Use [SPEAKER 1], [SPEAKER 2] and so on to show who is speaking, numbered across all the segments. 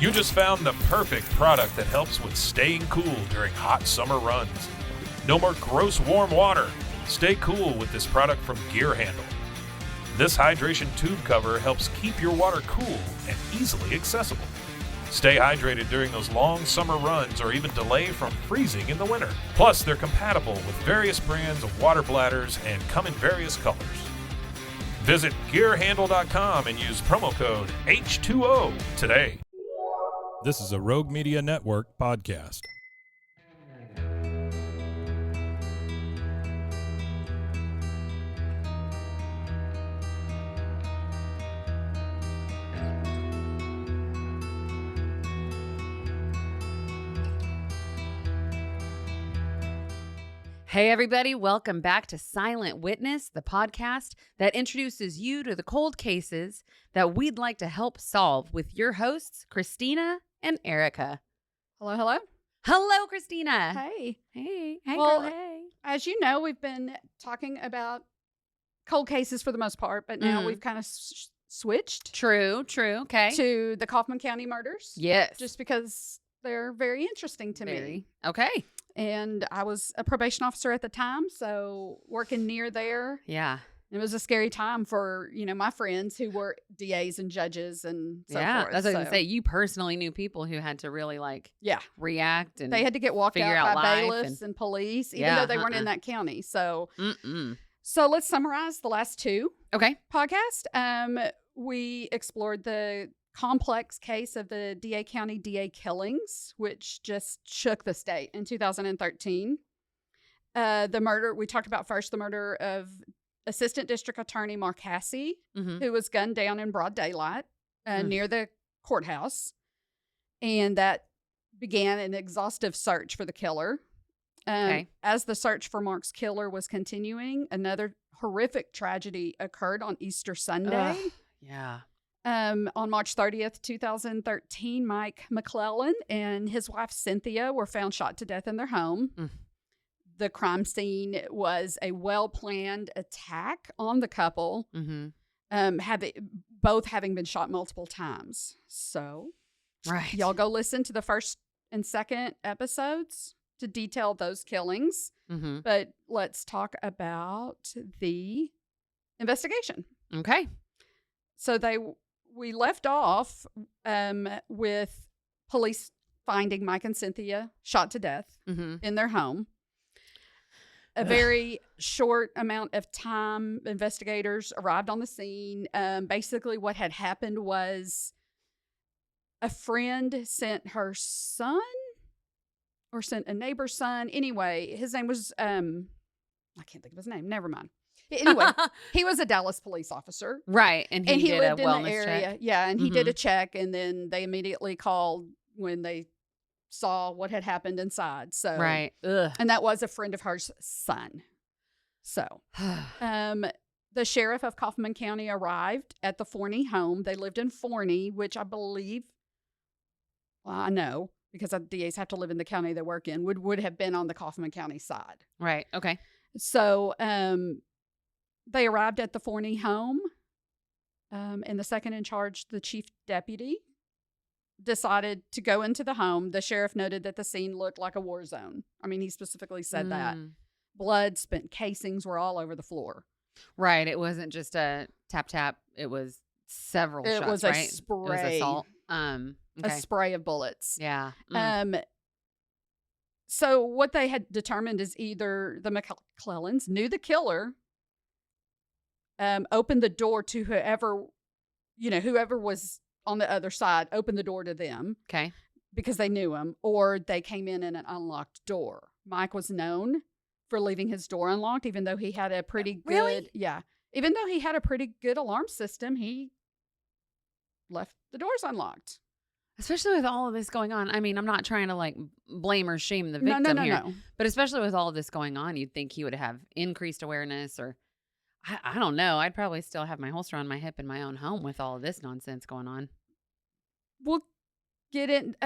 [SPEAKER 1] You just found the perfect product that helps with staying cool during hot summer runs. No more gross warm water. Stay cool with this product from Gear Handle. This hydration tube cover helps keep your water cool and easily accessible. Stay hydrated during those long summer runs or even delay from freezing in the winter. Plus, they're compatible with various brands of water bladders and come in various colors. Visit gearhandle.com and use promo code H2O today. This is a Rogue Media Network podcast.
[SPEAKER 2] Hey everybody, welcome back to Silent Witness, the podcast that introduces you to the cold cases that we'd like to help solve with your hosts, Christina and Erica.
[SPEAKER 3] Hello, hello.
[SPEAKER 2] Hello, Christina.
[SPEAKER 3] Hey.
[SPEAKER 2] Hey
[SPEAKER 3] Well,
[SPEAKER 2] girl, hey.
[SPEAKER 3] As you know, we've been talking about cold cases for the most part, but now we've kind of switched
[SPEAKER 2] True, okay.
[SPEAKER 3] to the Kaufman County murders.
[SPEAKER 2] Yes.
[SPEAKER 3] Just because they're very interesting to me.
[SPEAKER 2] Okay.
[SPEAKER 3] And I was a probation officer at the time, so working near there.
[SPEAKER 2] Yeah.
[SPEAKER 3] It was a scary time for, my friends who were DAs and judges and so forth.
[SPEAKER 2] That's what I was going to say. You personally knew people who had to really react and
[SPEAKER 3] they had to get walked out by bailiffs and police, even though they weren't in that county. So, So let's summarize the last two podcast. We explored the complex case of the DA County DA killings, which just shook the state in 2013. The murder, we talked about first the murder of Assistant District Attorney Mark Hasse, who was gunned down in broad daylight near the courthouse. And that began an exhaustive search for the killer. As the search for Mark's killer was continuing, another horrific tragedy occurred on Easter Sunday. On March 30th, 2013, Mike McLelland and his wife Cynthia were found shot to death in their home. The crime scene was a well-planned attack on the couple, both having been shot multiple times. So, y'all go listen to the first and second episodes to detail those killings. But let's talk about the investigation.
[SPEAKER 2] Okay.
[SPEAKER 3] So we left off with police finding Mike and Cynthia shot to death in their home. A very short amount of time, investigators arrived on the scene. Basically, what had happened was a friend sent her son or sent a neighbor's son. Anyway, his name was, I can't think of his name. Never mind. Anyway, he was a Dallas police officer.
[SPEAKER 2] Right. And he did
[SPEAKER 3] lived
[SPEAKER 2] a
[SPEAKER 3] in
[SPEAKER 2] wellness
[SPEAKER 3] the area.
[SPEAKER 2] check.
[SPEAKER 3] Yeah. And he did a check, and then they immediately called when they saw what had happened inside. So, and that was a friend of hers' son. So, the sheriff of Kaufman County arrived at the Forney home. They lived in Forney, which I believe, I know, because the DAs have to live in the county they work in, would have been on the Kaufman County side.
[SPEAKER 2] Right. Okay.
[SPEAKER 3] So, they arrived at the Forney home, and the second in charge, the chief deputy, decided to go into the home. The sheriff noted that the scene looked like a war zone. I mean, he specifically said that. Blood, spent casings were all over the floor.
[SPEAKER 2] Right. It wasn't just a tap. It was several shots,
[SPEAKER 3] It was
[SPEAKER 2] right?
[SPEAKER 3] a spray.
[SPEAKER 2] It was assault.
[SPEAKER 3] A spray of bullets.
[SPEAKER 2] Yeah.
[SPEAKER 3] So what they had determined is either the McClellans knew the killer, opened the door to whoever was on the other side, opened the door to them.
[SPEAKER 2] Okay.
[SPEAKER 3] Because they knew him, or they came in an unlocked door. Mike was known for leaving his door unlocked, even though he had a pretty good, even though he had a pretty good alarm system, he left the doors unlocked.
[SPEAKER 2] Especially with all of this going on. I mean, I'm not trying to blame or shame the victim here.
[SPEAKER 3] No.
[SPEAKER 2] But especially with all of this going on, you'd think he would have increased awareness, or I don't know. I'd probably still have my holster on my hip in my own home with all of this nonsense going on.
[SPEAKER 3] We'll get in.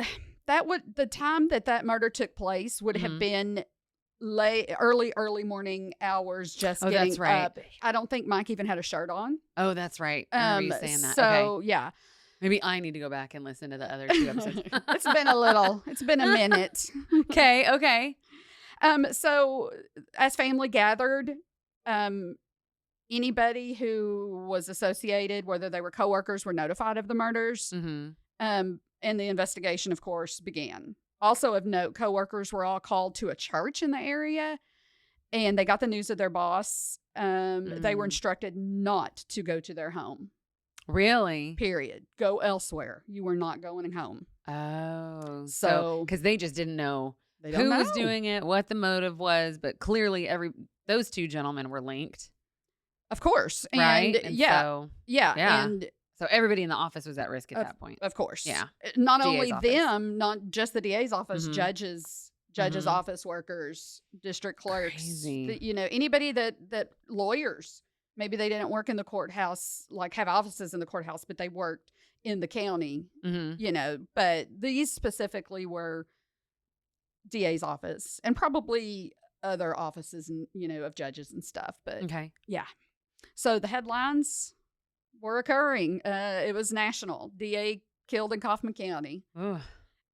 [SPEAKER 3] The time that murder took place would have been early morning hours, just getting
[SPEAKER 2] that's right.
[SPEAKER 3] up. I don't think Mike even had a shirt on.
[SPEAKER 2] Oh, that's right. I remember you saying that.
[SPEAKER 3] So, yeah.
[SPEAKER 2] Maybe I need to go back and listen to the other 2 episodes.
[SPEAKER 3] It's been a minute.
[SPEAKER 2] Okay.
[SPEAKER 3] So as family gathered, anybody who was associated, whether they were coworkers, were notified of the murders.
[SPEAKER 2] Mm-hmm.
[SPEAKER 3] And the investigation, of course, began. Also of note, coworkers were all called to a church in the area, and they got the news of their boss. They were instructed not to go to their home.
[SPEAKER 2] Really?
[SPEAKER 3] Period. Go elsewhere. You were not going home.
[SPEAKER 2] Oh. So, because they just didn't know who was doing it, what the motive was, but clearly those 2 gentlemen were linked.
[SPEAKER 3] Of course.
[SPEAKER 2] Right?
[SPEAKER 3] And yeah. And
[SPEAKER 2] so everybody in the office was at risk at that point.
[SPEAKER 3] Of course.
[SPEAKER 2] Yeah.
[SPEAKER 3] Not
[SPEAKER 2] DA's
[SPEAKER 3] only
[SPEAKER 2] office.
[SPEAKER 3] them, not just the DA's office, judges, office workers, district clerks.
[SPEAKER 2] Crazy.
[SPEAKER 3] Anybody that lawyers, maybe they didn't work in the courthouse, like have offices in the courthouse, but they worked in the county, but these specifically were DA's office and probably other offices and, of judges and stuff. But
[SPEAKER 2] okay.
[SPEAKER 3] Yeah. So the headlines were occurring. It was national. DA killed in Kaufman County.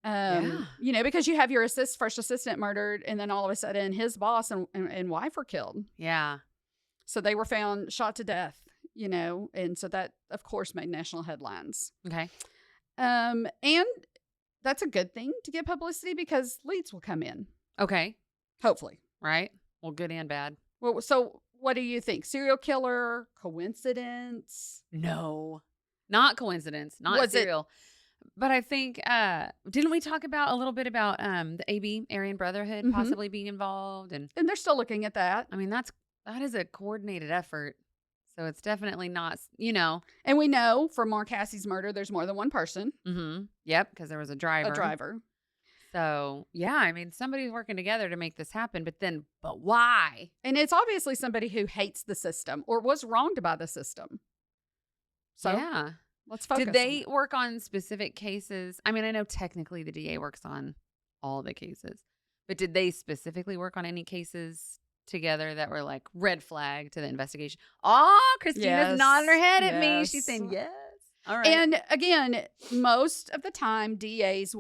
[SPEAKER 3] Because you have your first assistant murdered, and then all of a sudden his boss and wife were killed.
[SPEAKER 2] Yeah.
[SPEAKER 3] So they were found shot to death, and so that, of course, made national headlines.
[SPEAKER 2] Okay.
[SPEAKER 3] And that's a good thing to get publicity because leads will come in.
[SPEAKER 2] Okay.
[SPEAKER 3] Hopefully.
[SPEAKER 2] Right? Well, good and bad.
[SPEAKER 3] Well, so what do you think? Serial killer? Coincidence?
[SPEAKER 2] No. Not coincidence. Not serial. But I think, didn't we talk a little bit about the AB, Aryan Brotherhood, possibly being involved? And
[SPEAKER 3] they're still looking at that.
[SPEAKER 2] I mean, that is a coordinated effort. So it's definitely not,
[SPEAKER 3] And we know from Mark Hasse's murder, there's more than one person.
[SPEAKER 2] Mm-hmm. Yep, because there was a driver. So, yeah, I mean, somebody's working together to make this happen, but why?
[SPEAKER 3] And it's obviously somebody who hates the system or was wronged by the system. So,
[SPEAKER 2] yeah.
[SPEAKER 3] Let's focus.
[SPEAKER 2] Did they work on specific cases? I mean, I know technically the DA works on all the cases, but did they specifically work on any cases together that were like red flag to the investigation? Oh, Christina's nodding her head at me. She's saying yes. All right.
[SPEAKER 3] And again, most of the time, DAs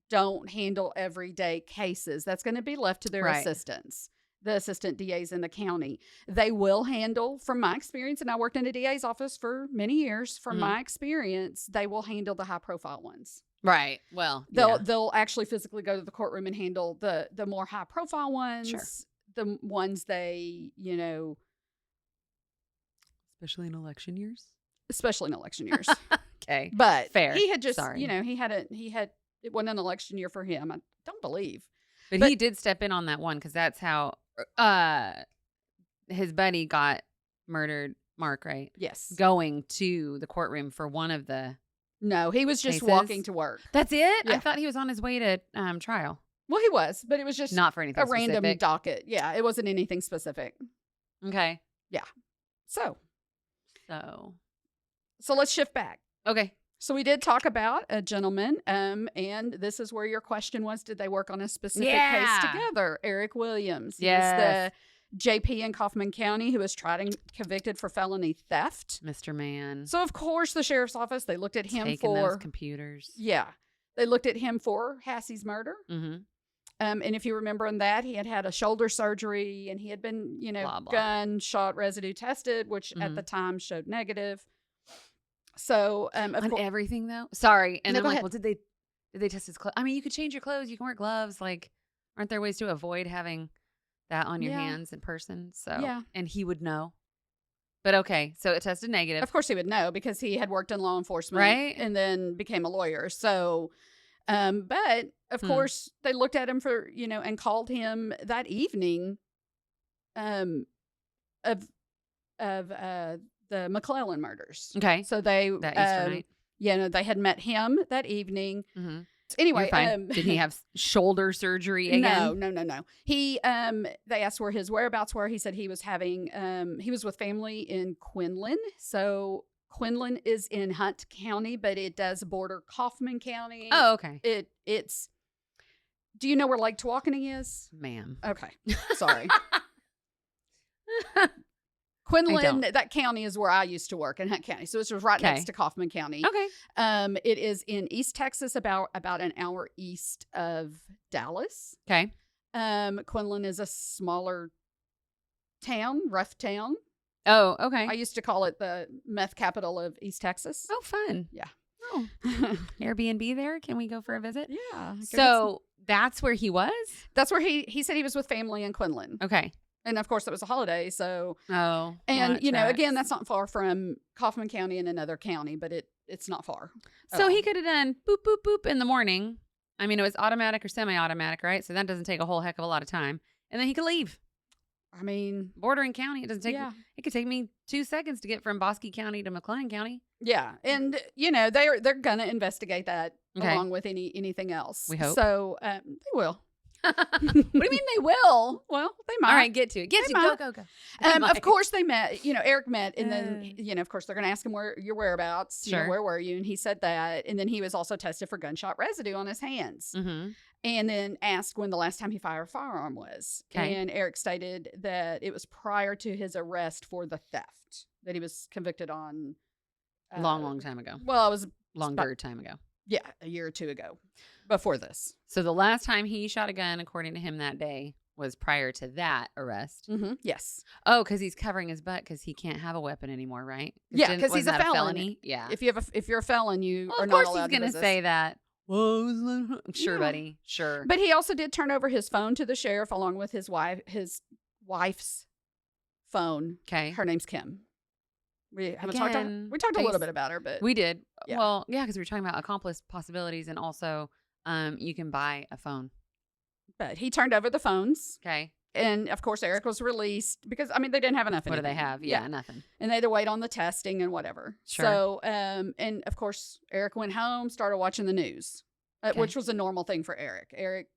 [SPEAKER 3] don't handle everyday cases. That's going to be left to their assistants. The assistant DAs in the county. They will handle, from my experience, and I worked in a DA's office for many years, from my experience, they will handle the high profile ones.
[SPEAKER 2] Right. Well,
[SPEAKER 3] they'll actually physically go to the courtroom and handle the more high profile ones.
[SPEAKER 2] Sure.
[SPEAKER 3] The ones they,
[SPEAKER 2] especially in election years. Okay.
[SPEAKER 3] But
[SPEAKER 2] fair.
[SPEAKER 3] He had just, it wasn't an election year for him. I don't believe.
[SPEAKER 2] But he did step in on that one because that's how his buddy got murdered, Mark, right?
[SPEAKER 3] Yes.
[SPEAKER 2] Going to the courtroom for one of the
[SPEAKER 3] No, he was just walking to work.
[SPEAKER 2] That's it?
[SPEAKER 3] Yeah.
[SPEAKER 2] I thought he was on his way to trial.
[SPEAKER 3] Well, he was, but it was just
[SPEAKER 2] not for anything specific.
[SPEAKER 3] Random docket. Yeah, it wasn't anything specific.
[SPEAKER 2] Okay.
[SPEAKER 3] Yeah. So let's shift back.
[SPEAKER 2] Okay.
[SPEAKER 3] So we did talk about a gentleman, and this is where your question was, did they work on a specific case together? Eric Williams.
[SPEAKER 2] Yes.
[SPEAKER 3] The JP in Kaufman County who was tried and convicted for felony theft.
[SPEAKER 2] Mr. Man.
[SPEAKER 3] So, of course, the sheriff's office, they looked at him
[SPEAKER 2] taking those computers.
[SPEAKER 3] Yeah. They looked at him for Hasse's murder.
[SPEAKER 2] Mm-hmm.
[SPEAKER 3] And if you remember in that, he had a shoulder surgery and he had been,
[SPEAKER 2] blah, blah.
[SPEAKER 3] gunshot residue tested, which at the time showed negative. So,
[SPEAKER 2] on everything though. Sorry, and
[SPEAKER 3] no,
[SPEAKER 2] I'm like,
[SPEAKER 3] ahead.
[SPEAKER 2] well, did they test his clothes? I mean, you could change your clothes. You can wear gloves. Like, aren't there ways to avoid having that on your hands in person? So, and he would know. But okay, so it tested negative.
[SPEAKER 3] Of course, he would know because he had worked in law enforcement,
[SPEAKER 2] right? And
[SPEAKER 3] then became a lawyer. So, but of course, they looked at him for and called him that evening, of the McLelland murders.
[SPEAKER 2] Okay.
[SPEAKER 3] So they
[SPEAKER 2] that Easter night.
[SPEAKER 3] They had met him that evening.
[SPEAKER 2] Mm-hmm.
[SPEAKER 3] Anyway,
[SPEAKER 2] did he have shoulder surgery again?
[SPEAKER 3] No. He they asked where his whereabouts were. He said he was having he was with family in Quinlan. So Quinlan is in Hunt County, but it does border Kaufman County.
[SPEAKER 2] Oh, okay.
[SPEAKER 3] It's. Do you know where Lake Tawakoni is,
[SPEAKER 2] ma'am?
[SPEAKER 3] Okay, sorry. Quinlan, that county is where I used to work, in Hunt County. So it's right next to Kaufman County.
[SPEAKER 2] Okay.
[SPEAKER 3] It is in East Texas, about an hour east of Dallas.
[SPEAKER 2] Okay.
[SPEAKER 3] Quinlan is a smaller town, rough town.
[SPEAKER 2] Oh, okay.
[SPEAKER 3] I used to call it the meth capital of East Texas.
[SPEAKER 2] Oh, fun.
[SPEAKER 3] Yeah.
[SPEAKER 2] Oh. Airbnb there? Can we go for a visit?
[SPEAKER 3] Yeah.
[SPEAKER 2] So that's where he was?
[SPEAKER 3] That's where he said he was with family in Quinlan.
[SPEAKER 2] Okay.
[SPEAKER 3] And of course it was a holiday, so.
[SPEAKER 2] Oh.
[SPEAKER 3] And you know, again, that's not far from Kaufman County in another county, but it's not far.
[SPEAKER 2] So he could have done boop, boop, boop in the morning. I mean, it was automatic or semi-automatic, right? So that doesn't take a whole heck of a lot of time. And then he could leave.
[SPEAKER 3] I mean,
[SPEAKER 2] bordering county, it doesn't take it could take me 2 seconds to get from Bosque County to McLean County.
[SPEAKER 3] Yeah. And you know, they're gonna investigate that along with anything else.
[SPEAKER 2] We hope.
[SPEAKER 3] So they will.
[SPEAKER 2] What do you mean they will?
[SPEAKER 3] Well, they might.
[SPEAKER 2] All right, get to it. Go.
[SPEAKER 3] Of course they met. You know, Eric met, and then you know, of course, they're going to ask him your whereabouts.
[SPEAKER 2] Sure.
[SPEAKER 3] You know, where were you? And he said that, and then he was also tested for gunshot residue on his hands, and then asked when the last time he fired a firearm was.
[SPEAKER 2] Okay.
[SPEAKER 3] And Eric stated that it was prior to his arrest for the theft that he was convicted on.
[SPEAKER 2] Long time ago.
[SPEAKER 3] Well, it was
[SPEAKER 2] longer time ago.
[SPEAKER 3] Yeah, a year or two ago. Before this.
[SPEAKER 2] So the last time he shot a gun, according to him that day, was prior to that arrest.
[SPEAKER 3] Yes.
[SPEAKER 2] Oh, because he's covering his butt because he can't have a weapon anymore, right?
[SPEAKER 3] Yeah, because he's a felony.
[SPEAKER 2] Yeah.
[SPEAKER 3] If you're a felon, you are not allowed to
[SPEAKER 2] Of course he's going to say that. Whoa, sure, buddy. Sure.
[SPEAKER 3] But he also did turn over his phone to the sheriff along with his wife's phone.
[SPEAKER 2] Okay.
[SPEAKER 3] Her name's Kim. We haven't talked a little bit about her, but
[SPEAKER 2] we did. Yeah. Well, yeah, because we were talking about accomplice possibilities, and also you can buy a phone.
[SPEAKER 3] But he turned over the phones.
[SPEAKER 2] Okay.
[SPEAKER 3] And of course, Eric was released because they didn't have enough.
[SPEAKER 2] What do they have? Yeah, nothing.
[SPEAKER 3] And they had to wait on the testing and whatever.
[SPEAKER 2] Sure.
[SPEAKER 3] So, and of course, Eric went home, started watching the news, which was a normal thing for Eric. Eric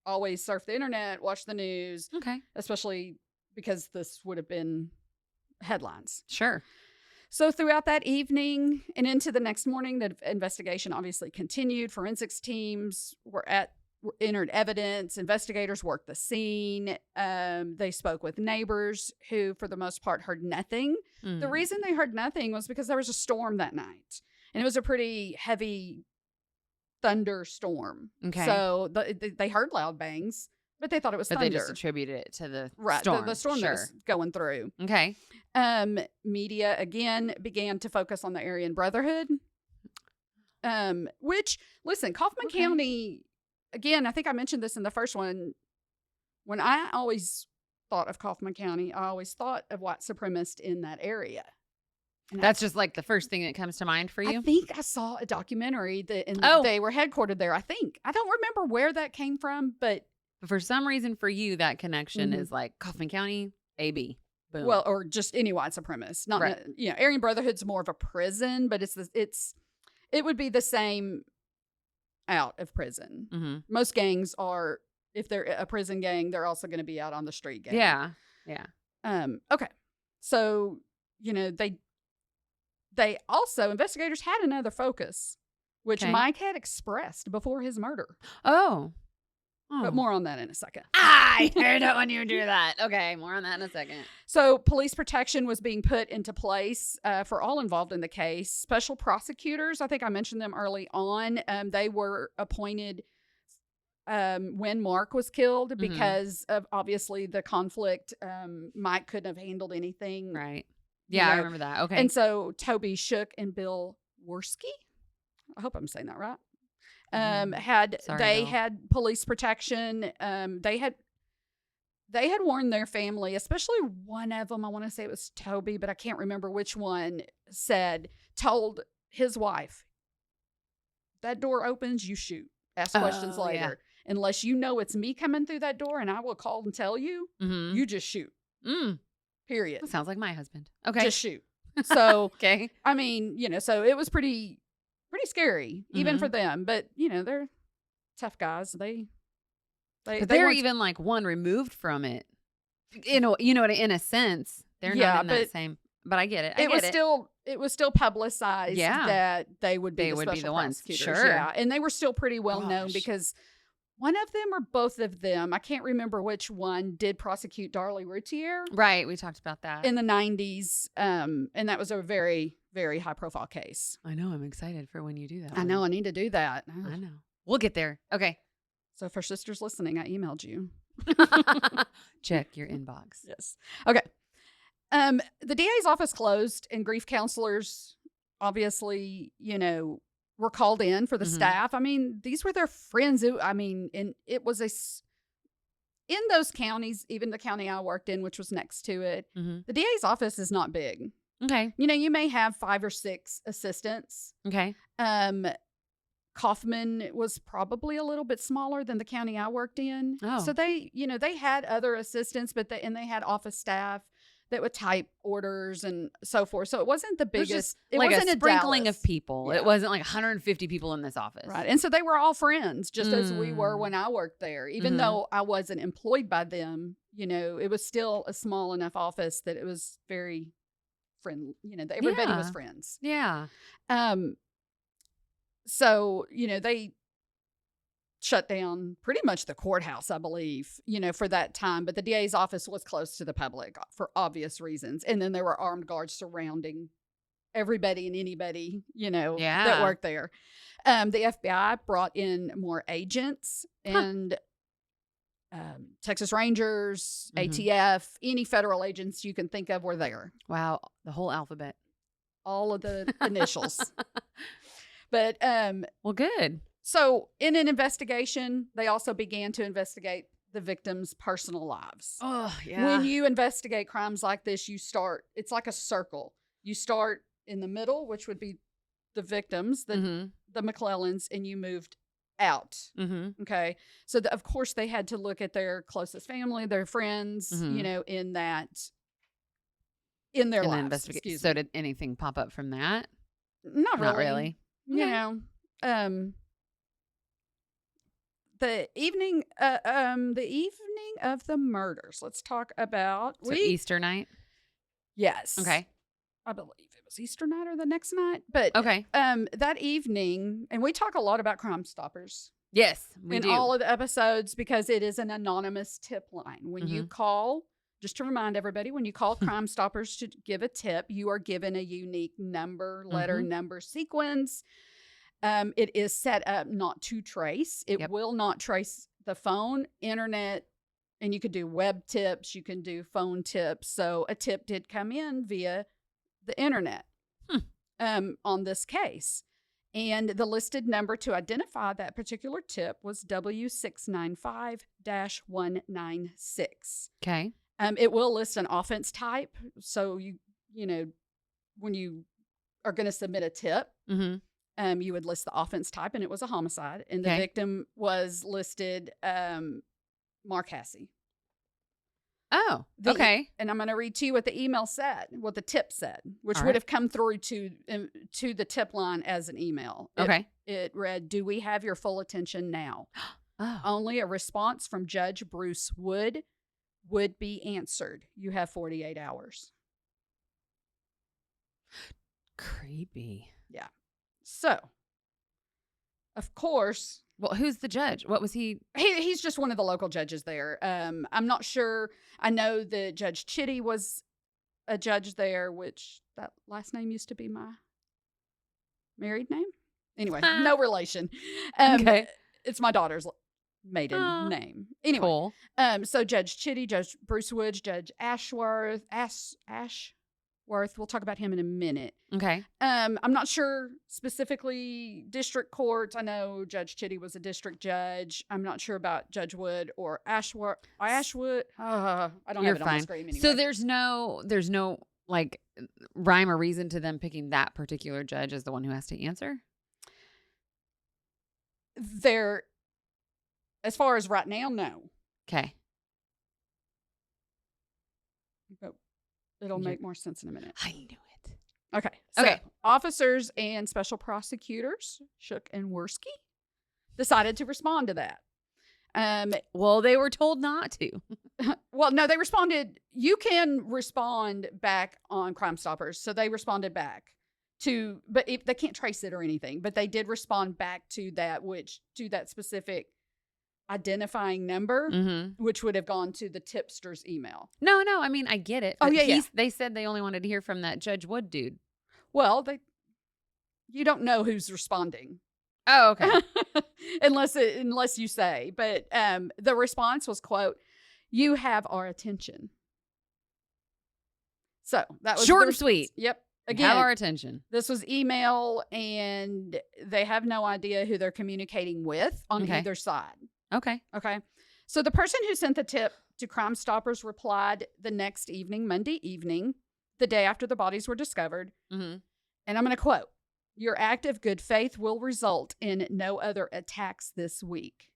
[SPEAKER 3] always surfed the internet, watched the news.
[SPEAKER 2] Okay.
[SPEAKER 3] Especially because this would have been headlines.
[SPEAKER 2] Sure.
[SPEAKER 3] So throughout that evening and into the next morning, the investigation obviously continued. Forensics teams entered evidence. Investigators worked the scene. They spoke with neighbors who, for the most part, heard nothing. The reason they heard nothing was because there was a storm that night. And it was a pretty heavy thunderstorm.
[SPEAKER 2] Okay.
[SPEAKER 3] So they heard loud bangs, but they thought it was thunder.
[SPEAKER 2] But they just attributed it to the
[SPEAKER 3] storm. The storm that was going through.
[SPEAKER 2] Okay.
[SPEAKER 3] Media, again, began to focus on the Aryan Brotherhood. Which, listen, Kaufman County, again, I think I mentioned this in the first one. When I always thought of Kaufman County, I always thought of white supremacists in that area. And
[SPEAKER 2] that's just like the first thing that comes to mind for you?
[SPEAKER 3] I think I saw a documentary they were headquartered there, I think. I don't remember where that came from, but
[SPEAKER 2] for some reason for you, that connection is like Kaufman County, AB. Boom.
[SPEAKER 3] Well, or just any white supremacist. Not Aryan Brotherhood's more of a prison, but it would be the same out of prison. Most gangs are, if they're a prison gang, they're also going to be out on the street gang.
[SPEAKER 2] Yeah. Yeah.
[SPEAKER 3] Okay. So, you know, they also, investigators had another focus, which Mike had expressed before his murder.
[SPEAKER 2] Oh.
[SPEAKER 3] But more on that in a second.
[SPEAKER 2] I heard it when you do that. Okay, more on that in a second.
[SPEAKER 3] So police protection was being put into place for all involved in the case. Special prosecutors, I think I mentioned them early on. They were appointed when Mark was killed because of obviously the conflict. Mike couldn't have handled anything.
[SPEAKER 2] Right. Yeah, I remember that. Okay.
[SPEAKER 3] And so Toby Shook and Bill Worski, I hope I'm saying that right. Had police protection. They had warned their family, especially one of them, I want to say it was Toby, but I can't remember which one, told his wife, that door opens, you shoot. Ask questions later. Yeah. Unless you know it's me coming through that door and I will call and tell you, you just shoot. Period.
[SPEAKER 2] That sounds like my husband. Okay.
[SPEAKER 3] Just shoot. So,
[SPEAKER 2] okay.
[SPEAKER 3] I mean, you know, so it was pretty scary, even for them. But, you know, they're tough guys. They're
[SPEAKER 2] even like one removed from it. You know, in a sense, they're not in that same. But I get it. It was still publicized that they would be the special prosecutors. Sure.
[SPEAKER 3] Yeah, and they were still pretty well known because one of them or both of them, I can't remember which one, did prosecute Darlie Routier.
[SPEAKER 2] Right. We talked about that.
[SPEAKER 3] In the 90s. And that was a very, very high profile case.
[SPEAKER 2] I know. I'm excited for when you do that.
[SPEAKER 3] I know. I need to do that.
[SPEAKER 2] I know. We'll get there. Okay.
[SPEAKER 3] So for sisters listening, I emailed you.
[SPEAKER 2] Check your inbox.
[SPEAKER 3] Yes. Okay. The DA's office closed and grief counselors obviously, were called in for the staff. I mean, these were their friends. And it was in those counties, even the county I worked in, which was next to it, the DA's office is not big.
[SPEAKER 2] Okay.
[SPEAKER 3] You may have 5 or 6 assistants.
[SPEAKER 2] Okay.
[SPEAKER 3] Kaufman was probably a little bit smaller than the county I worked in.
[SPEAKER 2] Oh.
[SPEAKER 3] So they had other assistants, but they had office staff that would type orders and so forth. So it wasn't the biggest. It
[SPEAKER 2] like
[SPEAKER 3] wasn't
[SPEAKER 2] a sprinkling
[SPEAKER 3] Dallas.
[SPEAKER 2] of people.
[SPEAKER 3] Yeah.
[SPEAKER 2] It wasn't like 150 people in this office.
[SPEAKER 3] Right. And so they were all friends, just as we were when I worked there. Even though I wasn't employed by them, it was still a small enough office that it was very friendly. Everybody was friends.
[SPEAKER 2] Yeah.
[SPEAKER 3] So, they shut down pretty much the courthouse, I believe, for that time. But the DA's office was closed to the public for obvious reasons. And then there were armed guards surrounding everybody and anybody, that worked there. The FBI brought in more agents and Texas Rangers, ATF, any federal agents you can think of were there.
[SPEAKER 2] Wow. The whole alphabet.
[SPEAKER 3] All of the initials. But
[SPEAKER 2] well, good.
[SPEAKER 3] So in an investigation, they also began to investigate the victims' personal lives.
[SPEAKER 2] Oh, yeah.
[SPEAKER 3] When you investigate crimes like this, it's like a circle. You start in the middle, which would be the victims, the McLellands, and you moved out. Okay. So of course they had to look at their closest family, their friends, in their lives.
[SPEAKER 2] So did anything pop up from that?
[SPEAKER 3] Not
[SPEAKER 2] really.
[SPEAKER 3] The evening of the murders. Let's talk about
[SPEAKER 2] Easter night.
[SPEAKER 3] Yes.
[SPEAKER 2] Okay.
[SPEAKER 3] I believe it was Easter night or the next night, but
[SPEAKER 2] okay.
[SPEAKER 3] That evening, and we talk a lot about Crime Stoppers.
[SPEAKER 2] Yes, we do.
[SPEAKER 3] In all of the episodes because it is an anonymous tip line. When you call, just to remind everybody, when you call Crime Stoppers to give a tip, you are given a unique letter number sequence. It is set up not to trace. It will not trace the phone, internet, and you could do web tips. You can do phone tips. So a tip did come in via the internet on this case. And the listed number to identify that particular tip was W695-196.
[SPEAKER 2] Okay.
[SPEAKER 3] It will list an offense type. So when you are going to submit a tip, you would list the offense type, and it was a homicide. And the victim was listed Mark Hasse.
[SPEAKER 2] Oh, okay.
[SPEAKER 3] And I'm going to read to you what the email said, what the tip said, which would have come through to the tip line as an email. It read, "Do we have your full attention now? Only a response from Judge Bruce would be answered. You have 48 hours.
[SPEAKER 2] Creepy.
[SPEAKER 3] Yeah. So, of course.
[SPEAKER 2] Well, who's the judge? What was he?
[SPEAKER 3] He's just one of the local judges there. I'm not sure. I know that Judge Chitty was a judge there, which that last name used to be my married name. Anyway, no relation. It's my daughter's maiden name. Anyway,
[SPEAKER 2] cool.
[SPEAKER 3] So Judge Chitty, Judge Bruce Woods, Judge Ashworth, we'll talk about him in a minute.
[SPEAKER 2] Okay.
[SPEAKER 3] I'm not sure specifically district courts. I know Judge Chitty was a district judge. I'm not sure about Judge Wood or Ashwood. I don't have it on the screen anyway.
[SPEAKER 2] So there's no like rhyme or reason to them picking that particular judge as the one who has to answer?
[SPEAKER 3] As far as right now, no.
[SPEAKER 2] Okay.
[SPEAKER 3] It'll make more sense in a minute.
[SPEAKER 2] I knew it.
[SPEAKER 3] Okay. So officers and special prosecutors, Shook and Worski, decided to respond to that.
[SPEAKER 2] Well, they were told not to.
[SPEAKER 3] Well, no, they responded. You can respond back on Crime Stoppers. So they responded back but they can't trace it or anything, but they did respond back to that specific identifying number, which would have gone to the tipster's email.
[SPEAKER 2] No, I mean, I get it.
[SPEAKER 3] Oh, yeah.
[SPEAKER 2] They said they only wanted to hear from that Judge Wood dude.
[SPEAKER 3] Well, you don't know who's responding.
[SPEAKER 2] Oh, okay.
[SPEAKER 3] unless you say. But the response was, quote, "You have our attention." So that was
[SPEAKER 2] short and sweet.
[SPEAKER 3] Yep. Again,
[SPEAKER 2] have our attention.
[SPEAKER 3] This was email, and they have no idea who they're communicating with on either side.
[SPEAKER 2] Okay.
[SPEAKER 3] So the person who sent the tip to Crime Stoppers replied the next evening, Monday evening, the day after the bodies were discovered. And I'm going to quote, "Your act of good faith will result in no other attacks this week."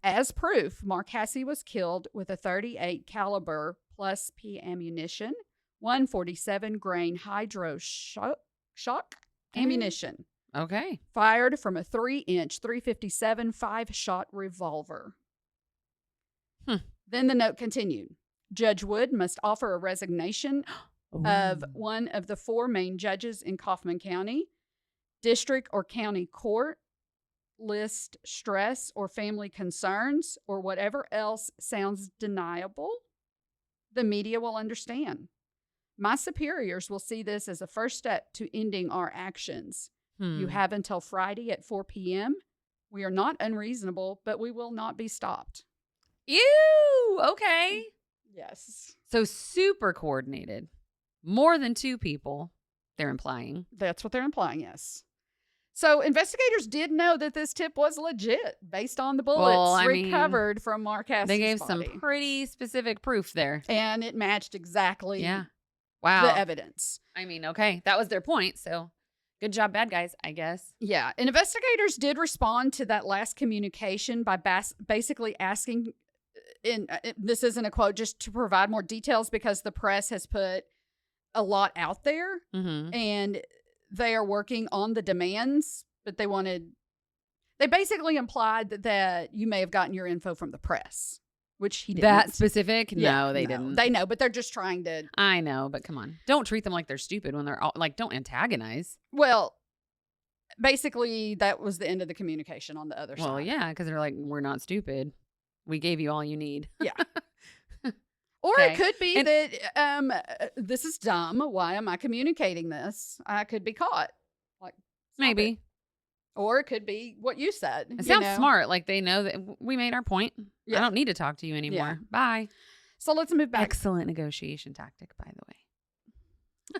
[SPEAKER 3] As proof, Mark Hasse was killed with a .38 caliber plus P ammunition, 147 grain hydro shock ammunition.
[SPEAKER 2] Okay.
[SPEAKER 3] Fired from a 3-inch 357 5-shot revolver. Then the note continued. Judge Wood must offer a resignation of one of the 4 main judges in Kaufman County, district or county court, list stress or family concerns, or whatever else sounds deniable. The media will understand. My superiors will see this as a first step to ending our actions. You have until Friday at 4 p.m. We are not unreasonable, but we will not be stopped.
[SPEAKER 2] Ew. Okay.
[SPEAKER 3] Yes.
[SPEAKER 2] So super coordinated. More than 2 people, they're implying.
[SPEAKER 3] That's what they're implying, yes. So investigators did know that this tip was legit based on the bullets recovered from Mark Hasse's
[SPEAKER 2] They gave
[SPEAKER 3] body.
[SPEAKER 2] some pretty specific proof there.
[SPEAKER 3] And it matched exactly
[SPEAKER 2] the
[SPEAKER 3] evidence.
[SPEAKER 2] I mean, okay, that was their point, so good job, bad guys, I guess.
[SPEAKER 3] Yeah, and investigators did respond to that last communication by basically asking, this isn't a quote, just to provide more details because the press has put a lot out there, and they are working on the demands, but they basically implied that you may have gotten your info from the press, which he didn't.
[SPEAKER 2] That specific?
[SPEAKER 3] Yeah,
[SPEAKER 2] no, they didn't.
[SPEAKER 3] They know, but they're just trying to.
[SPEAKER 2] I know, but come on. Don't treat them like they're stupid when they're all, like, don't antagonize.
[SPEAKER 3] Well, basically, that was the end of the communication on the other side.
[SPEAKER 2] Well, yeah, because they're like, we're not stupid. We gave you all you need.
[SPEAKER 3] Yeah. Or it could be that this is dumb. Why am I communicating this? I could be caught. Like,
[SPEAKER 2] maybe.
[SPEAKER 3] Or it could be what you said.
[SPEAKER 2] It sounds smart. Like they know that we made our point. Yeah. I don't need to talk to you anymore. Yeah. Bye.
[SPEAKER 3] So let's move back.
[SPEAKER 2] Excellent negotiation tactic, by the way.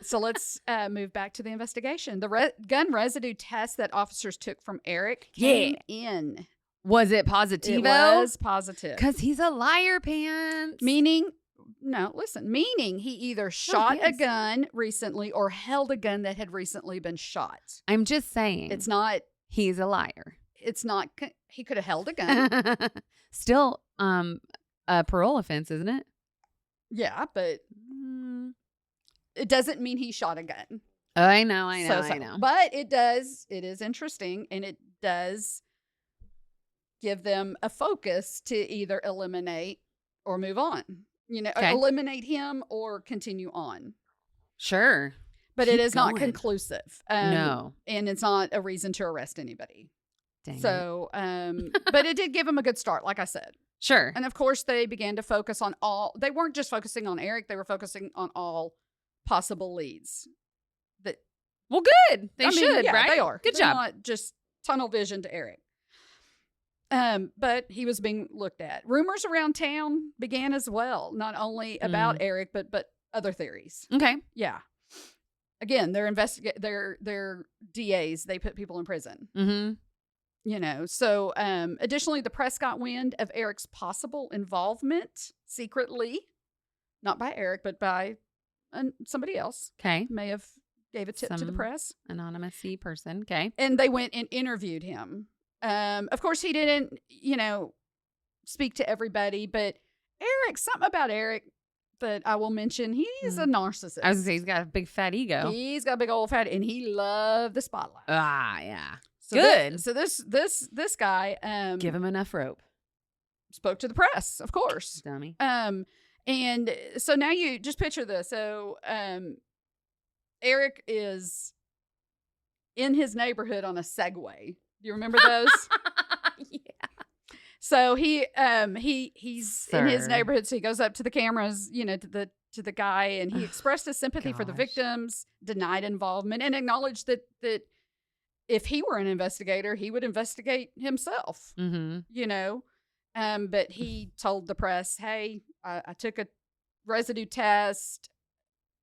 [SPEAKER 3] So let's move back to the investigation. The gun residue test that officers took from Eric came in.
[SPEAKER 2] Was it positivo?
[SPEAKER 3] It was positive.
[SPEAKER 2] Because he's a liar, pants.
[SPEAKER 3] Meaning he either shot a gun recently or held a gun that had recently been shot.
[SPEAKER 2] I'm just saying.
[SPEAKER 3] It's not.
[SPEAKER 2] He's a liar.
[SPEAKER 3] It's not. He could have held a gun.
[SPEAKER 2] Still a parole offense, isn't it?
[SPEAKER 3] Yeah, but it doesn't mean he shot a gun.
[SPEAKER 2] I know. I know.
[SPEAKER 3] But it is interesting, and it does give them a focus to either eliminate or move on. Eliminate him or continue on.
[SPEAKER 2] Sure.
[SPEAKER 3] But it is not conclusive.
[SPEAKER 2] No.
[SPEAKER 3] And it's not a reason to arrest anybody.
[SPEAKER 2] Dang
[SPEAKER 3] so, but it did give them a good start, like I said.
[SPEAKER 2] Sure.
[SPEAKER 3] And of course, they began to focus on they weren't just focusing on Eric, they were focusing on all possible leads.
[SPEAKER 2] Well, good. They should, right?
[SPEAKER 3] They are.
[SPEAKER 2] Good
[SPEAKER 3] They're
[SPEAKER 2] job.
[SPEAKER 3] Not just tunnel vision to Eric. But he was being looked at. Rumors around town began as well, not only about Eric, but other theories.
[SPEAKER 2] Okay.
[SPEAKER 3] Yeah. Again, they're they're DAs. They put people in prison.
[SPEAKER 2] Mm-hmm.
[SPEAKER 3] So additionally, the press got wind of Eric's possible involvement secretly, not by Eric, but by somebody else.
[SPEAKER 2] Okay.
[SPEAKER 3] May have gave a tip to the press.
[SPEAKER 2] Anonymous person. Okay.
[SPEAKER 3] And they went and interviewed him. Of course, he didn't, speak to everybody, but something about Eric that I will mention, he's a narcissist.
[SPEAKER 2] I was going to say, he's got a big fat ego.
[SPEAKER 3] He's got a big old fat, and he loved the spotlight.
[SPEAKER 2] Ah, yeah.
[SPEAKER 3] So
[SPEAKER 2] good.
[SPEAKER 3] This guy,
[SPEAKER 2] give him enough rope.
[SPEAKER 3] Spoke to the press, of course.
[SPEAKER 2] Dummy.
[SPEAKER 3] And so now you just picture this. So, Eric is in his neighborhood on a Segway. Do you remember those?
[SPEAKER 2] Yeah.
[SPEAKER 3] So he's in his neighborhood. So he goes up to the cameras, to the guy, and he expressed his sympathy for the victims, denied involvement, and acknowledged that if he were an investigator, he would investigate himself. But he told the press, "Hey, I took a residue test.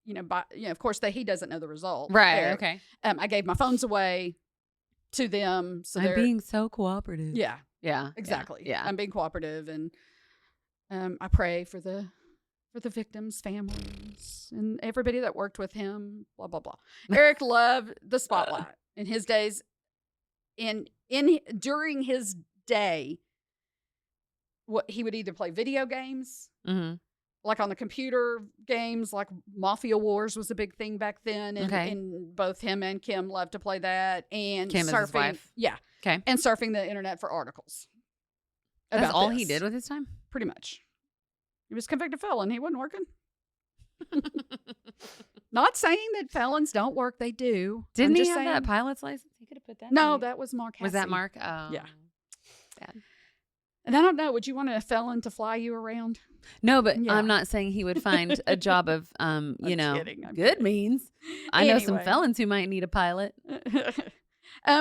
[SPEAKER 3] Of course, he doesn't know the result.
[SPEAKER 2] Right.
[SPEAKER 3] Eric.
[SPEAKER 2] Okay.
[SPEAKER 3] I gave my phones away to them. So
[SPEAKER 2] I'm being so cooperative.
[SPEAKER 3] Yeah.
[SPEAKER 2] Yeah.
[SPEAKER 3] Exactly.
[SPEAKER 2] Yeah.
[SPEAKER 3] I'm being cooperative, and I pray for the victims' families and everybody that worked with him. Blah blah blah. Eric loved the spotlight in his days. During his day, he would either play video games, like on the computer games, like Mafia Wars was a big thing back then, and both him and Kim loved to play that, and
[SPEAKER 2] Kim
[SPEAKER 3] surfing,
[SPEAKER 2] is his wife.
[SPEAKER 3] yeah,
[SPEAKER 2] okay,
[SPEAKER 3] and surfing the internet for articles.
[SPEAKER 2] That's all he did with his time,
[SPEAKER 3] pretty much. He was a convicted felon. He wasn't working. Not saying that felons don't work; they do.
[SPEAKER 2] Didn't he have that pilot's license? He could have put that.
[SPEAKER 3] No, that was Mark. Hasse.
[SPEAKER 2] Was that Mark? Oh,
[SPEAKER 3] yeah.
[SPEAKER 2] Sad.
[SPEAKER 3] And I don't know. Would you want a felon to fly you around?
[SPEAKER 2] No, but I'm not saying he would find a job of,
[SPEAKER 3] I'm kidding.
[SPEAKER 2] Good means. I know some felons who might need a pilot.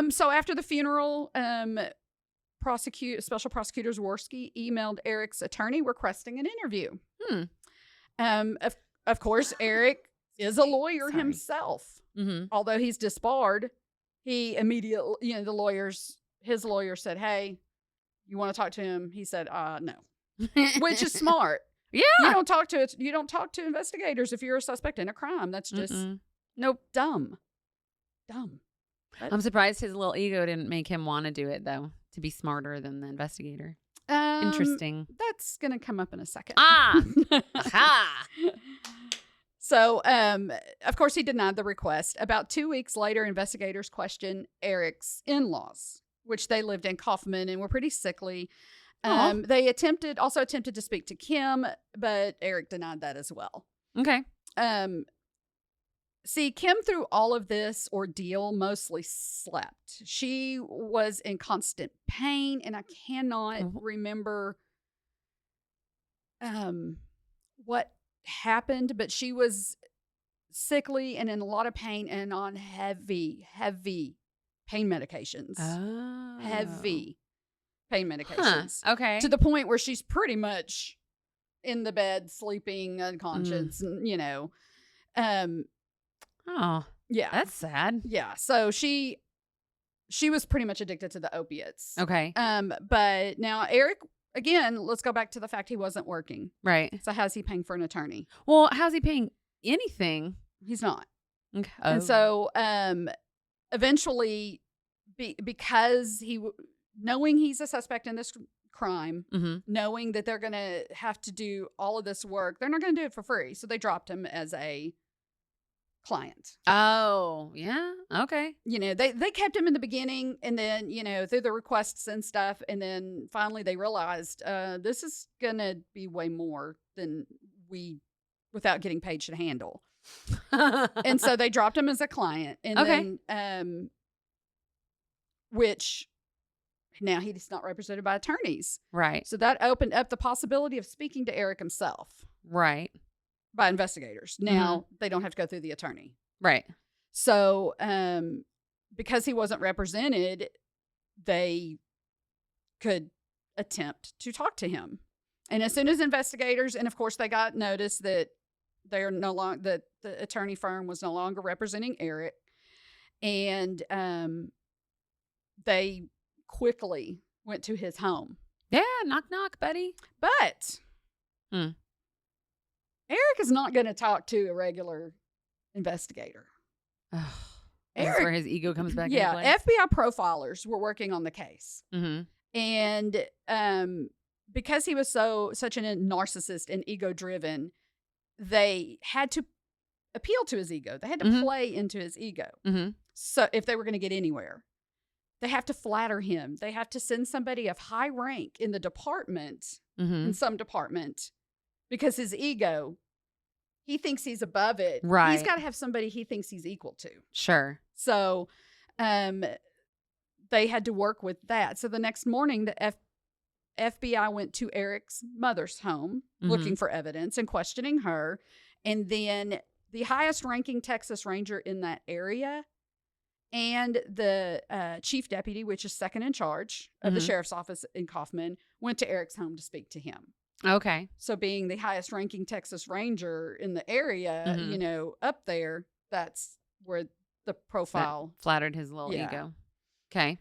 [SPEAKER 3] So after the funeral, Special Prosecutor Zworski emailed Eric's attorney requesting an interview. Of course, Eric is a lawyer himself. Although he's disbarred, he immediately, his lawyer said, "Hey, you want to talk to him?" He said, "No," which is smart. Yeah, you don't talk to investigators if you're a suspect in a crime. That's just dumb.
[SPEAKER 2] I'm surprised his little ego didn't make him want to do it, though, to be smarter than the investigator. Interesting.
[SPEAKER 3] That's gonna come up in a second.
[SPEAKER 2] Aha.
[SPEAKER 3] So, of course, he denied the request. About 2 weeks later, investigators questioned Eric's in-laws, which they lived in Kaufman and were pretty sickly. They also attempted to speak to Kim, but Eric denied that as well.
[SPEAKER 2] Okay.
[SPEAKER 3] See, Kim, through all of this ordeal, mostly slept. She was in constant pain, and I cannot remember what happened, but she was sickly and in a lot of pain and on heavy pain medications. Heavy pain medications.
[SPEAKER 2] Okay.
[SPEAKER 3] To the point where she's pretty much in the bed, sleeping, unconscious, and,
[SPEAKER 2] oh, yeah. That's sad.
[SPEAKER 3] Yeah. So she was pretty much addicted to the opiates.
[SPEAKER 2] Okay.
[SPEAKER 3] But now Eric, again, let's go back to the fact he wasn't working.
[SPEAKER 2] Right.
[SPEAKER 3] So how's he paying for an attorney?
[SPEAKER 2] Well, how's he paying anything?
[SPEAKER 3] He's not.
[SPEAKER 2] Okay.
[SPEAKER 3] And so eventually, because knowing he's a suspect in this crime, knowing that they're going to have to do all of this work, they're not going to do it for free. So they dropped him as a client.
[SPEAKER 2] Oh, yeah. Okay.
[SPEAKER 3] They kept him in the beginning, and then, through the requests and stuff. And then finally they realized this is going to be way more than we, without getting paid, should handle. And so they dropped him as a client. And then, which now he's not represented by attorneys.
[SPEAKER 2] Right.
[SPEAKER 3] So that opened up the possibility of speaking to Eric himself.
[SPEAKER 2] Right.
[SPEAKER 3] By investigators. Now they don't have to go through the attorney.
[SPEAKER 2] Right.
[SPEAKER 3] So because he wasn't represented, they could attempt to talk to him. And as soon as investigators, and of course they got notice that they're no longer, that the attorney firm was no longer representing Eric, and they quickly went to his home.
[SPEAKER 2] Yeah, knock knock, buddy.
[SPEAKER 3] But Eric is not going to talk to a regular investigator.
[SPEAKER 2] That's where his ego comes back.
[SPEAKER 3] Yeah,
[SPEAKER 2] into play.
[SPEAKER 3] FBI profilers were working on the case, and because he was such a narcissist and ego-driven, they had to appeal to his ego. They had to play into his ego. So if they were going to get anywhere, they have to flatter him. They have to send somebody of high rank in the department, in some department, because his ego, he thinks he's above it.
[SPEAKER 2] Right.
[SPEAKER 3] He's got to have somebody he thinks he's equal to.
[SPEAKER 2] Sure.
[SPEAKER 3] So they had to work with that. So the next morning, the FBI went to Eric's mother's home looking for evidence and questioning her. And then the highest ranking Texas Ranger in that area and the chief deputy, which is second in charge of the sheriff's office in Kaufman, went to Eric's home to speak to him.
[SPEAKER 2] Okay.
[SPEAKER 3] So being the highest ranking Texas Ranger in the area, you know, up there, that's where the profile
[SPEAKER 2] that flattered his little ego. Okay.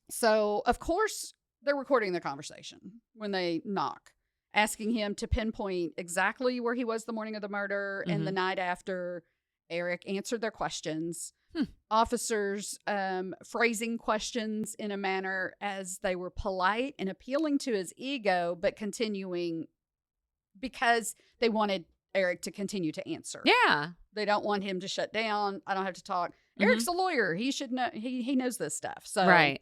[SPEAKER 3] So, of course, they're recording the conversation when they knock, asking him to pinpoint exactly where he was the morning of the murder and the night after. Eric answered their questions. Officers phrasing questions in a manner as they were polite and appealing to his ego, but continuing because they wanted Eric to continue to answer.
[SPEAKER 2] Yeah.
[SPEAKER 3] They don't want him to shut down. I don't have to talk. Eric's a lawyer. He should know. He knows this stuff. So
[SPEAKER 2] right.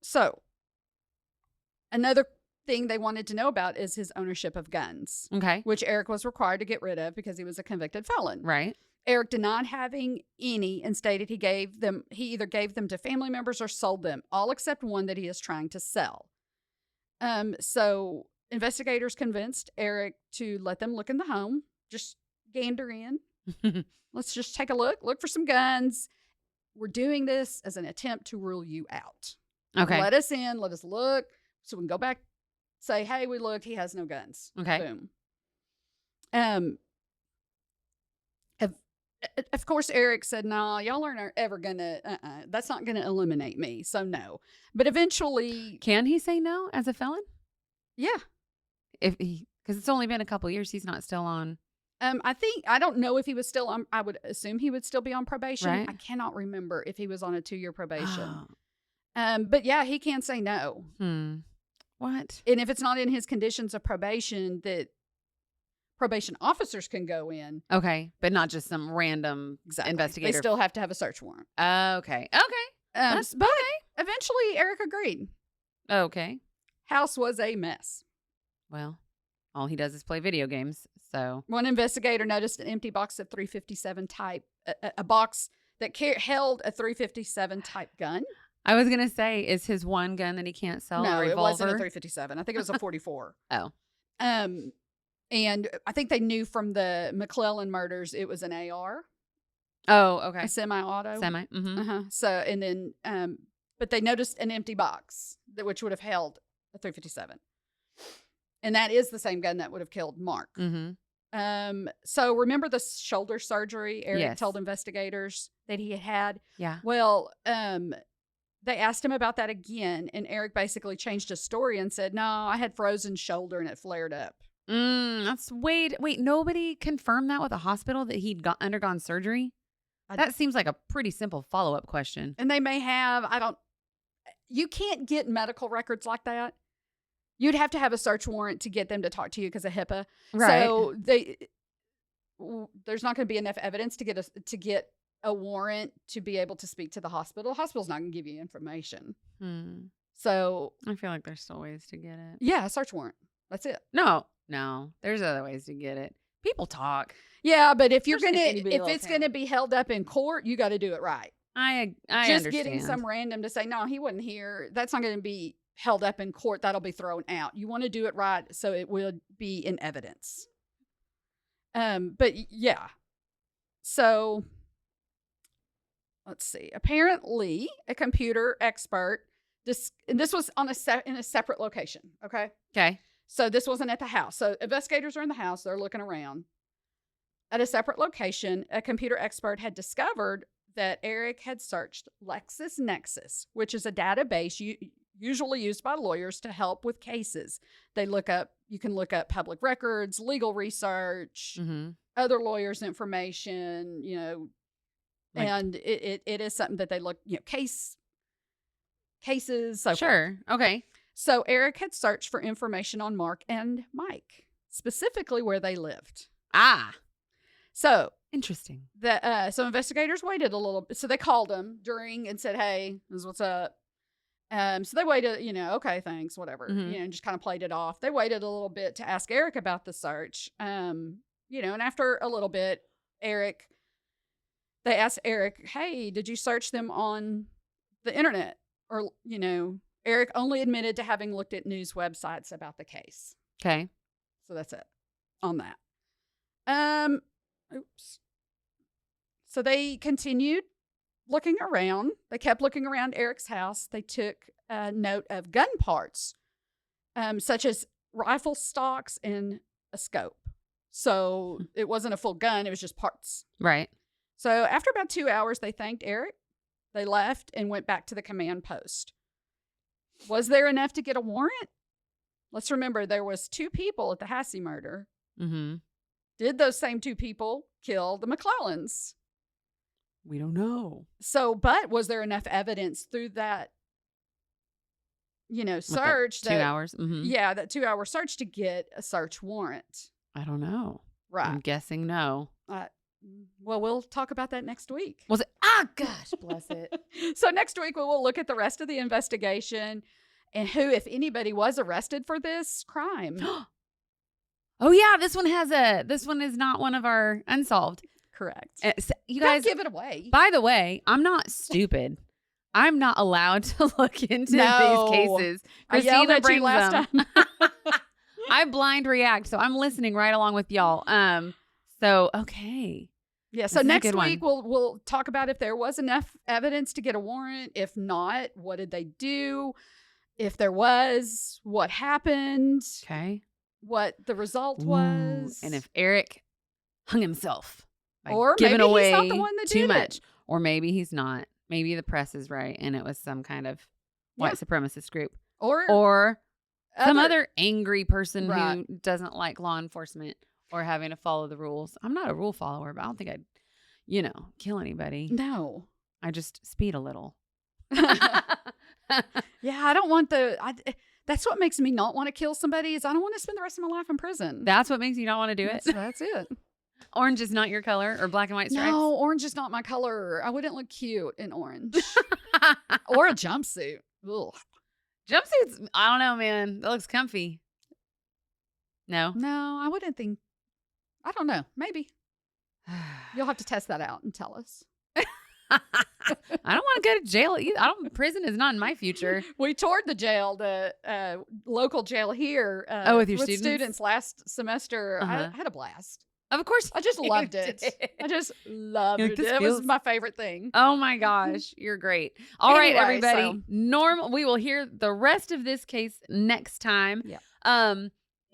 [SPEAKER 3] So another thing they wanted to know about is his ownership of guns.
[SPEAKER 2] Okay.
[SPEAKER 3] Which Eric was required to get rid of because he was a convicted felon.
[SPEAKER 2] Right.
[SPEAKER 3] Eric denied having any and stated he either gave them to family members or sold them, all except one that he is trying to sell. So investigators convinced Eric to let them look in the home, just gander in. Let's just take a look for some guns. We're doing this as an attempt to rule you out.
[SPEAKER 2] Okay.
[SPEAKER 3] Let us in, let us look, so we can go back, say, hey, we looked, he has no guns.
[SPEAKER 2] Okay.
[SPEAKER 3] Boom. Of course, Eric said, no, y'all aren't ever gonna, that's not gonna eliminate me, so no. But eventually...
[SPEAKER 2] Can he say no as a felon?
[SPEAKER 3] Yeah.
[SPEAKER 2] Because it's only been a couple years, he's not still on...
[SPEAKER 3] I don't know if he was still on, I would assume he would still be on probation.
[SPEAKER 2] Right.
[SPEAKER 3] I cannot remember if he was on a 2-year probation. But yeah, he can say no.
[SPEAKER 2] What?
[SPEAKER 3] And if it's not in his conditions of probation, that probation officers can go in.
[SPEAKER 2] Okay. But not just some random investigator.
[SPEAKER 3] They still have to have a search warrant.
[SPEAKER 2] Okay. Okay.
[SPEAKER 3] But eventually Eric agreed.
[SPEAKER 2] Okay.
[SPEAKER 3] House was a mess.
[SPEAKER 2] Well, all he does is play video games. So
[SPEAKER 3] one investigator noticed an empty box of .357 type, a box that held a .357 type gun.
[SPEAKER 2] I was gonna say, is his one gun that he can't sell a revolver?
[SPEAKER 3] No, it wasn't a .357. I think it was a .44.
[SPEAKER 2] Oh.
[SPEAKER 3] And I think they knew from the McLelland murders it was an AR.
[SPEAKER 2] Oh, okay.
[SPEAKER 3] A semi-auto. So, and then, but they noticed an empty box which would have held a .357. And that is the same gun that would have killed Mark. So remember the shoulder surgery Eric told investigators that he had?
[SPEAKER 2] Yeah.
[SPEAKER 3] Well, they asked him about that again, and Eric basically changed his story and said, no, I had frozen shoulder and it flared up.
[SPEAKER 2] Wait, nobody confirmed that with a hospital that he'd undergone surgery? That seems like a pretty simple follow-up question.
[SPEAKER 3] And they may have, you can't get medical records like that. You'd have to have a search warrant to get them to talk to you because of HIPAA.
[SPEAKER 2] Right.
[SPEAKER 3] So there's not going to be enough evidence to get a warrant to be able to speak to the hospital. The hospital's not going to give you information. So
[SPEAKER 2] I feel like there's still ways to get it.
[SPEAKER 3] Yeah, a search warrant. That's it.
[SPEAKER 2] No, there's other ways to get it. People talk.
[SPEAKER 3] Yeah, but if it's gonna be held up in court, you got to do it right.
[SPEAKER 2] I
[SPEAKER 3] just
[SPEAKER 2] understand.
[SPEAKER 3] Getting some random to say no, he wasn't here. That's not going to be held up in court. That'll be thrown out. You want to do it right so it will be in evidence. But yeah. So let's see. Apparently, a computer expert. And this was in a separate location. Okay. So this wasn't at the house. So investigators are in the house. They're looking around. At a separate location, a computer expert had discovered that Eric had searched LexisNexis, which is a database usually used by lawyers to help with cases. You can look up public records, legal research, other lawyers' information, and it is something that they look, cases. So
[SPEAKER 2] sure.
[SPEAKER 3] forth.
[SPEAKER 2] Okay.
[SPEAKER 3] So Eric had searched for information on Mark and Mike, specifically where they lived. So
[SPEAKER 2] interesting.
[SPEAKER 3] So investigators waited a little bit. So they called him during and said, "Hey, this is what's up." So they waited. Okay, thanks, whatever. Just kind of played it off. They waited a little bit to ask Eric about the search. And after a little bit, they asked Eric, "Hey, did you search them on the internet or Eric only admitted to having looked at news websites about the case.
[SPEAKER 2] Okay.
[SPEAKER 3] So that's it on that. Oops. So they continued looking around. They kept looking around Eric's house. They took note of gun parts, such as rifle stocks and a scope. So it wasn't a full gun. It was just parts.
[SPEAKER 2] Right.
[SPEAKER 3] So after about 2 hours, they thanked Eric. They left and went back to the command post. Was there enough to get a warrant? Let's remember there was 2 people at the Hasse murder.
[SPEAKER 2] Mm-hmm.
[SPEAKER 3] Did those same 2 people kill the McLellands?
[SPEAKER 2] We don't know.
[SPEAKER 3] So, but was there enough evidence through that, search?
[SPEAKER 2] 2 hours? Mm-hmm.
[SPEAKER 3] Yeah, that 2-hour search to get a search warrant.
[SPEAKER 2] I don't know.
[SPEAKER 3] Right.
[SPEAKER 2] I'm guessing no.
[SPEAKER 3] Well, we'll talk about that next week.
[SPEAKER 2] Was it? Gosh, bless it.
[SPEAKER 3] So next week, we will look at the rest of the investigation and who, if anybody, was arrested for this crime.
[SPEAKER 2] Oh, yeah. This one is not one of our unsolved.
[SPEAKER 3] Correct.
[SPEAKER 2] So you guys
[SPEAKER 3] don't give it away.
[SPEAKER 2] By the way, I'm not stupid. I'm not allowed to look into these cases. Christina brings last them. I blind react, so I'm listening right along with y'all. So okay.
[SPEAKER 3] Yeah, so next week we'll talk about if there was enough evidence to get a warrant. If not, what did they do? If there was, what happened?
[SPEAKER 2] Okay.
[SPEAKER 3] What the result was.
[SPEAKER 2] And if Eric hung himself by
[SPEAKER 3] or
[SPEAKER 2] giving
[SPEAKER 3] maybe
[SPEAKER 2] away
[SPEAKER 3] he's not the one that
[SPEAKER 2] too
[SPEAKER 3] did
[SPEAKER 2] much.
[SPEAKER 3] It.
[SPEAKER 2] Or maybe he's not. Maybe the press is right and it was some kind of white supremacist group. Or some other angry person who doesn't like law enforcement or having to follow the rules. I'm not a rule follower, but I don't think I'd, kill anybody.
[SPEAKER 3] No.
[SPEAKER 2] I just speed a little.
[SPEAKER 3] Yeah, I don't want that's what makes me not want to kill somebody is I don't want to spend the rest of my life in prison.
[SPEAKER 2] That's what makes you not want to do it?
[SPEAKER 3] That's it.
[SPEAKER 2] Orange is not your color or black and white stripes?
[SPEAKER 3] No, orange is not my color. I wouldn't look cute in orange. Or a jumpsuit. Ugh.
[SPEAKER 2] Jumpsuits, I don't know, man. That looks comfy. No?
[SPEAKER 3] No, I wouldn't think. I don't know. Maybe. You'll have to test that out and tell us.
[SPEAKER 2] I don't want to go to jail either. Prison is not in my future.
[SPEAKER 3] We toured the jail, the local jail here.
[SPEAKER 2] With your
[SPEAKER 3] students last semester. I had a blast.
[SPEAKER 2] Of course.
[SPEAKER 3] I just loved it. I just loved it. It was my favorite thing.
[SPEAKER 2] Oh my gosh. You're great. All right, everybody. We will hear the rest of this case next time.
[SPEAKER 3] Yeah.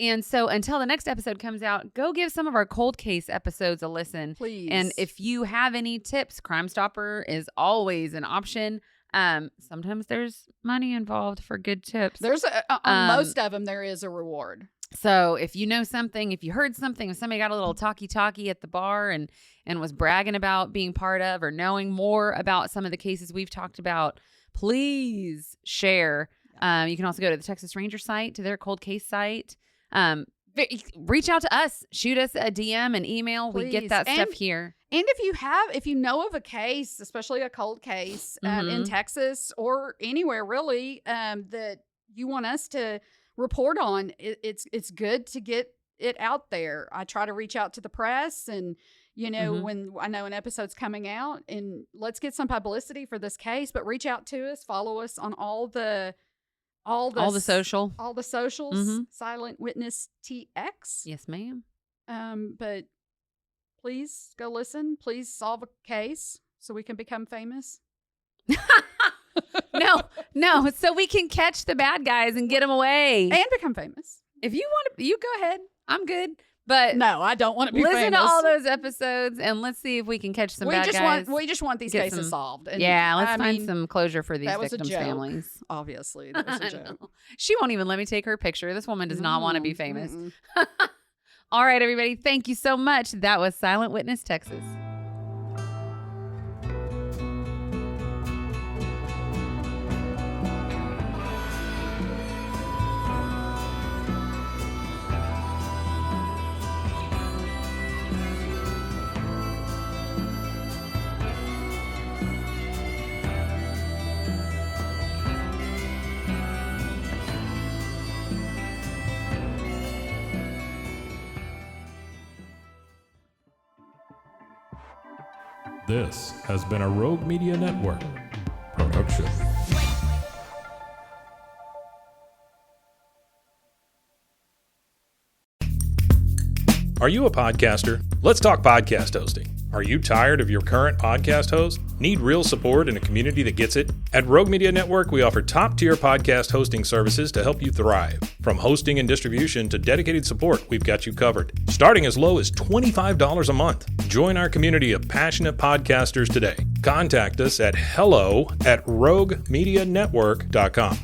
[SPEAKER 2] And so until the next episode comes out, go give some of our cold case episodes a listen.
[SPEAKER 3] Please.
[SPEAKER 2] And if you have any tips, Crime Stopper is always an option. Sometimes there's money involved for good tips.
[SPEAKER 3] There's on most of them, there is a reward.
[SPEAKER 2] So if you know something, if you heard something, if somebody got a little talkie at the bar and was bragging about being part of or knowing more about some of the cases we've talked about, please share. You can also go to the Texas Ranger site, to their cold case site. Reach out to us, shoot us a DM, an email. Please. We get that stuff here.
[SPEAKER 3] And if you know of a case, especially a cold case in Texas or anywhere really, that you want us to report on, it's good to get it out there. I try to reach out to the press and, when I know an episode's coming out, and let's get some publicity for this case, but reach out to us, follow us on all the socials, Silentwitnesstx.
[SPEAKER 2] Yes, ma'am.
[SPEAKER 3] But please go listen. Please solve a case so we can become famous.
[SPEAKER 2] No. So we can catch the bad guys and get them away
[SPEAKER 3] and become famous.
[SPEAKER 2] If you want to, you go ahead. I'm good. But
[SPEAKER 3] no, I don't want to be famous.
[SPEAKER 2] Listen to all those episodes and let's see if we can catch some bad guys.
[SPEAKER 3] We just want these cases solved. And
[SPEAKER 2] let's find some closure for these victims' families.
[SPEAKER 3] Obviously, that was a joke.
[SPEAKER 2] She won't even let me take her picture. This woman does not want to be famous. All right, everybody. Thank you so much. That was Silent Witness Texas.
[SPEAKER 1] This has been a Rogue Media Network production. Are you a podcaster? Let's talk podcast hosting. Are you tired of your current podcast host? Need real support in a community that gets it? At Rogue Media Network, we offer top-tier podcast hosting services to help you thrive. From hosting and distribution to dedicated support, we've got you covered. Starting as low as $25 a month. Join our community of passionate podcasters today. Contact us at hello@roguemedianetwork.com.